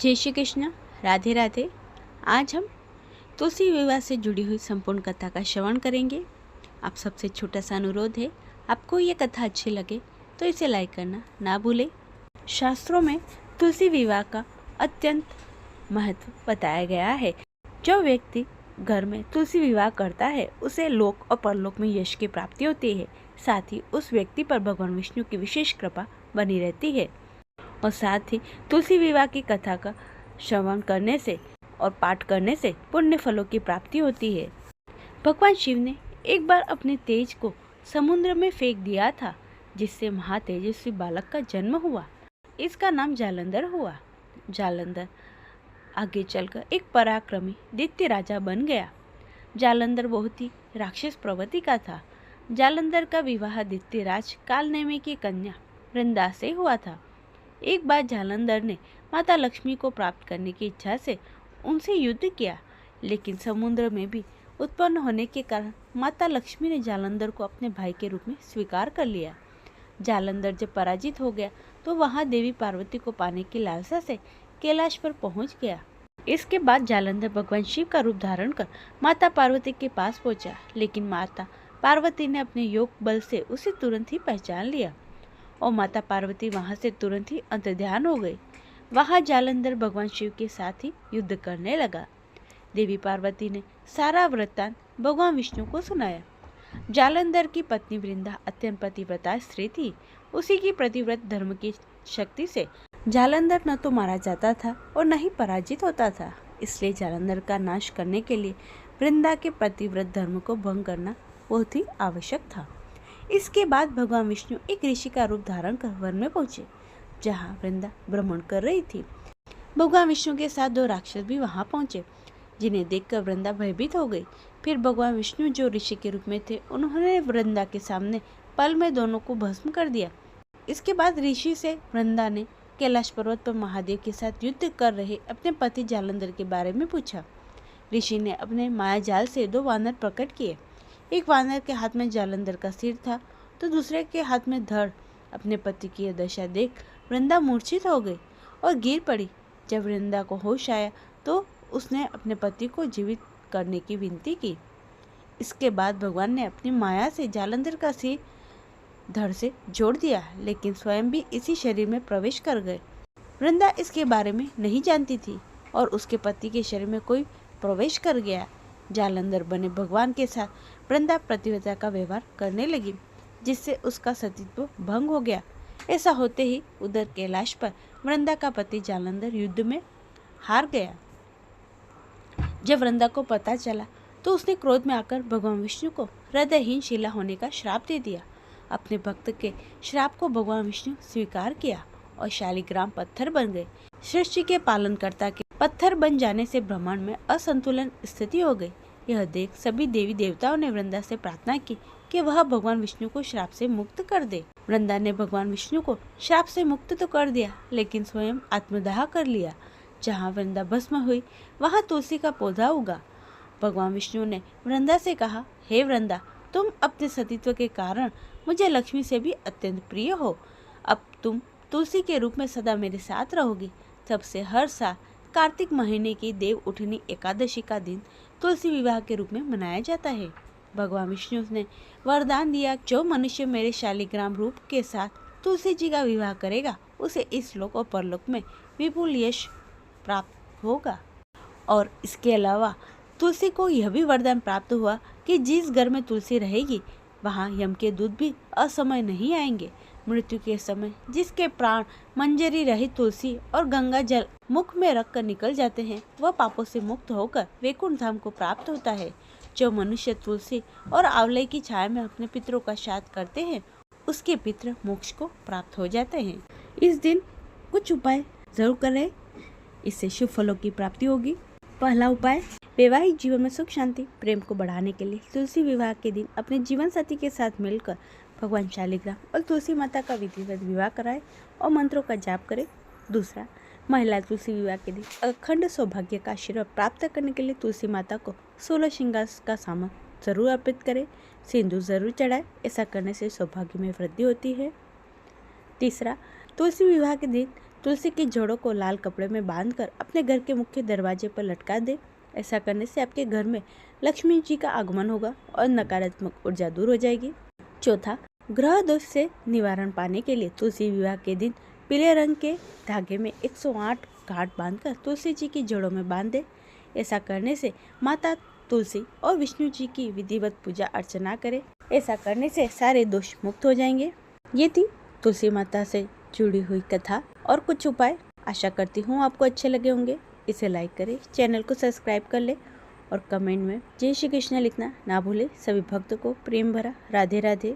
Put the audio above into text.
जय श्री कृष्ण। राधे राधे। आज हम तुलसी विवाह से जुड़ी हुई संपूर्ण कथा का श्रवण करेंगे। आप सबसे छोटा सा अनुरोध है, आपको ये कथा अच्छी लगे तो इसे लाइक करना ना भूलें। शास्त्रों में तुलसी विवाह का अत्यंत महत्व बताया गया है। जो व्यक्ति घर में तुलसी विवाह करता है उसे लोक और परलोक में यश की प्राप्ति होती है। साथ ही उस व्यक्ति पर भगवान विष्णु की विशेष कृपा बनी रहती है और साथ ही तुलसी विवाह की कथा का श्रवण करने से और पाठ करने से पुण्य फलों की प्राप्ति होती है। भगवान शिव ने एक बार अपने तेज को समुद्र में फेंक दिया था, जिससे महातेजस्वी बालक का जन्म हुआ। इसका नाम जालंधर हुआ। जालंधर आगे चलकर एक पराक्रमी दैत्य राजा बन गया। जालंधर बहुत ही राक्षस प्रवृत्ति का था। जालंधर का विवाह दैत्य राज कालनेमी की कन्या वृंदा से हुआ था। एक बार जालंधर ने माता लक्ष्मी को प्राप्त करने की इच्छा से उनसे युद्ध किया, लेकिन समुद्र में भी उत्पन्न होने के कारण माता लक्ष्मी ने जालंधर को अपने भाई के रूप में स्वीकार कर लिया। जालंधर जब पराजित हो गया तो वहां देवी पार्वती को पाने की लालसा से कैलाश पर पहुंच गया। इसके बाद जालंधर भगवान शिव का रूप धारण कर माता पार्वती के पास पहुंचा, लेकिन माता पार्वती ने अपने योग बल से उसे तुरंत ही पहचान लिया और माता पार्वती वहां से तुरंत ही अंतर्ध्यान हो गई। वहां जालंधर भगवान शिव के साथ ही युद्ध करने लगा। देवी पार्वती ने सारा वृत्तांत भगवान विष्णु को सुनाया। जालंधर की पत्नी वृंदा अत्यंत पतिव्रता स्त्री थी। उसी की प्रतिव्रत धर्म की शक्ति से जालंधर न तो मारा जाता था और न ही पराजित होता था। इसलिए जालंधर का नाश करने के लिए वृंदा के प्रतिव्रत धर्म को भंग करना बहुत ही आवश्यक था। इसके बाद भगवान विष्णु एक ऋषि का रूप धारण कर वन में पहुंचे, जहां वृंदा भ्रमण कर रही थी। भगवान विष्णु के साथ दो राक्षस भी वहां पहुंचे, जिन्हें देखकर वृंदा भयभीत हो गई। फिर भगवान विष्णु जो ऋषि के रूप में थे, उन्होंने वृंदा के सामने पल में दोनों को भस्म कर दिया। इसके बाद ऋषि से वृंदा ने कैलाश पर्वत पर महादेव के साथ युद्ध कर रहे अपने पति जालंधर के बारे में पूछा। ऋषि ने अपने माया जाल से दो वानर प्रकट किए। एक वानर के हाथ में जालंधर का सिर था तो दूसरे के हाथ में धड़। अपने पति की यह दशा देख वृंदा मूर्छित हो गई और गिर पड़ी। जब वृंदा को होश आया तो उसने अपने पति को जीवित करने की विनती की। इसके बाद भगवान ने अपनी माया से जालंधर का सिर धड़ से जोड़ दिया, लेकिन स्वयं भी इसी शरीर में प्रवेश कर गए। वृंदा इसके बारे में नहीं जानती थी और उसके पति के शरीर में कोई प्रवेश कर गया। जालंधर बने भगवान के साथ वृंदा प्रतिव्रता का व्यवहार करने लगी, जिससे उसका सतीत्व भंग हो गया। ऐसा होते ही उधर कैलाश पर वृंदा का पति जालंधर युद्ध में हार गया। जब वृंदा को पता चला तो उसने क्रोध में आकर भगवान विष्णु को हृदयहीन शिला होने का श्राप दे दिया। अपने भक्त के श्राप को भगवान विष्णु स्वीकार किया और शालिग्राम पत्थर बन गए। सृष्टि के पालनकर्ता के पत्थर बन जाने से ब्रह्मांड में असंतुलन स्थिति हो गई। यह देख सभी देवी देवताओं ने वृंदा से प्रार्थना की कि वह भगवान विष्णु को श्राप से मुक्त कर दे। वृंदा ने भगवान विष्णु को श्राप से मुक्त तो कर दिया, लेकिन स्वयं आत्मदाह कर लिया। जहाँ वृंदा भस्म हुई वहाँ तुलसी का पौधा उगा। भगवान विष्णु ने वृंदा से कहा, हे वृंदा, तुम अपने सतीत्व के कारण मुझे लक्ष्मी से भी अत्यंत प्रिय हो। अब तुम तुलसी के रूप में सदा मेरे साथ रहोगी। तब से हर साल कार्तिक महीने की देव उठनी एकादशी का दिन तुलसी विवाह के रूप में मनाया जाता है। भगवान विष्णु ने वरदान दिया, जो मनुष्य मेरे शालिग्राम रूप के साथ तुलसी जी का विवाह करेगा उसे इस लोक और परलोक में विपुल यश प्राप्त होगा। और इसके अलावा तुलसी को यह भी वरदान प्राप्त हुआ कि जिस घर में तुलसी रहेगी वहाँ यम के दूत भी असमय नहीं आएंगे। मृत्यु के समय जिसके प्राण मंजरी रहित तुलसी और गंगा जल मुख में रखकर निकल जाते हैं, वह पापों से मुक्त होकर वैकुंठ धाम को प्राप्त होता है। जो मनुष्य तुलसी और आंवले की छाया में अपने पितरों का श्राद्ध करते हैं, उसके पितर मोक्ष को प्राप्त हो जाते हैं। इस दिन कुछ उपाय जरूर करें, इससे शुभ फलों की प्राप्ति होगी। पहला उपाय, वैवाहिक जीवन में सुख शांति प्रेम को बढ़ाने के लिए तुलसी विवाह के दिन अपने जीवन साथी के साथ मिलकर भगवान शालिग्राम और तुलसी माता का विधिवत विवाह कराए और मंत्रों का जाप करें। दूसरा, महिला तुलसी विवाह के दिन अखंड सौभाग्य का आशीर्वाद प्राप्त करने के लिए तुलसी माता को 16 श्रृंगार का सामान जरूर अर्पित करें, सिंदूर जरूर चढ़ाए। ऐसा करने से सौभाग्य में वृद्धि होती है। तीसरा, तुलसी विवाह के दिन तुलसी की जड़ों को लाल कपड़े में बांधकर अपने घर के मुख्य दरवाजे पर लटका दे। ऐसा करने से आपके घर में लक्ष्मी जी का आगमन होगा और नकारात्मक ऊर्जा दूर हो जाएगी। चौथा, ग्रह दोष से निवारण पाने के लिए तुलसी विवाह के दिन पीले रंग के धागे में 108 गांठ बांधकर तुलसी जी की जड़ों में बांध दे। ऐसा करने से माता तुलसी और विष्णु जी की विधिवत पूजा अर्चना करें। ऐसा करने से सारे दोष मुक्त हो जाएंगे। ये थी तुलसी माता से जुड़ी हुई कथा और कुछ उपाय। आशा करती हूँ आपको अच्छे लगे होंगे। इसे लाइक करें, चैनल को सब्सक्राइब कर ले और कमेंट में जय श्री कृष्ण लिखना ना भूले। सभी भक्तों को प्रेम भरा राधे राधे।